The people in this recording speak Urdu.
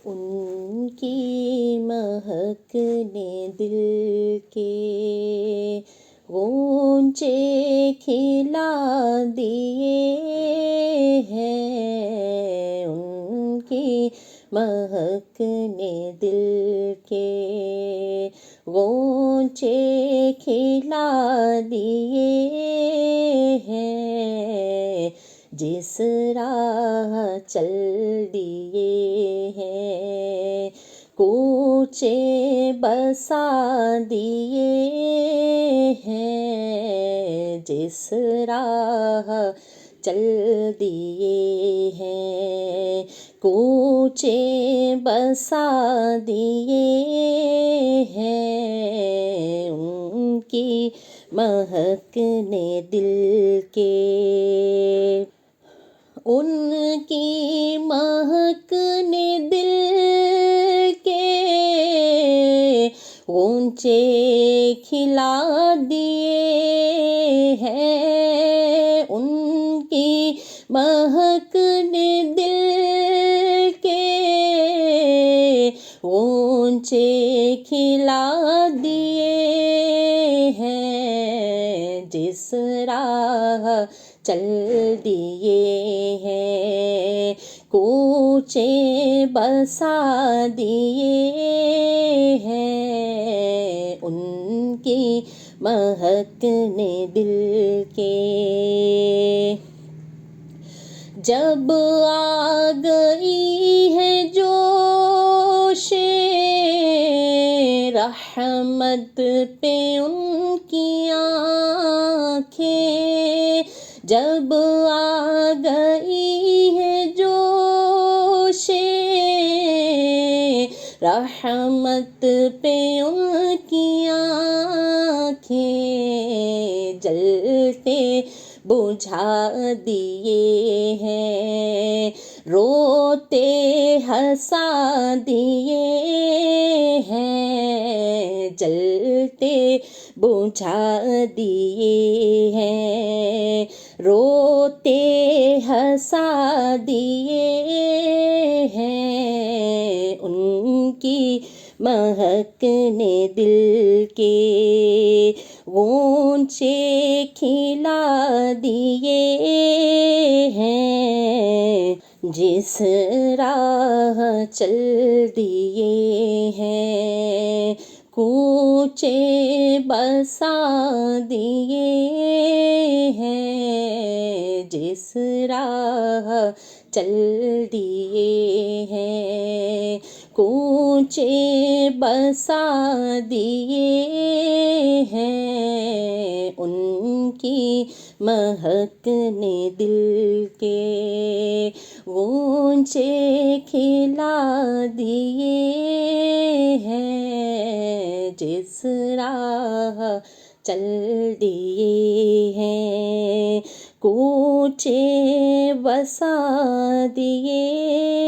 ان کی مہک نے دل کے غنچے کھلا دیے ہیں، ان کی مہک نے دل کے غنچے کھلا دیے ہیں، جس راہ چل دیے ہیں کوچے بسا دیے ہیں، جس راہ چل دیے ہیں کوچے بسا دیے ہیں، ان کی مہک نے دل کے، ان کی مہک نے دل کے غنچے کھلا دیے ہیں، ان کی مہک نے دل کے غنچے کھلا دیے ہیں، جس راہ چل دیے ہیں کوچے بسا دیے ہیں، ان کی مہک نے دل کے۔ جب آ گئی ہے جوش رحمت پہ ان کی آنکھیں، جب آ گئی ہے جوش رحمت پہ ان کی آنکھیں، جلتے بجھا دیے ہیں، روتے ہنسا دیے ہیں، جلتے بجھا دیے ہیں، روتے ہنسا دیے ہیں، ان کی مہک نے دل کے غنچے کھلا دیے ہیں، جس راہ چل دیے ہیں کوچے بسا دیے ہیں، جس راہ چل دیے ہیں کوچے بسا دیے ہیں، ان کی مہک نے دل کے غنچے کھلا دیے ہیں، جس راہ چل دیے ہیں کوچے بسا دیے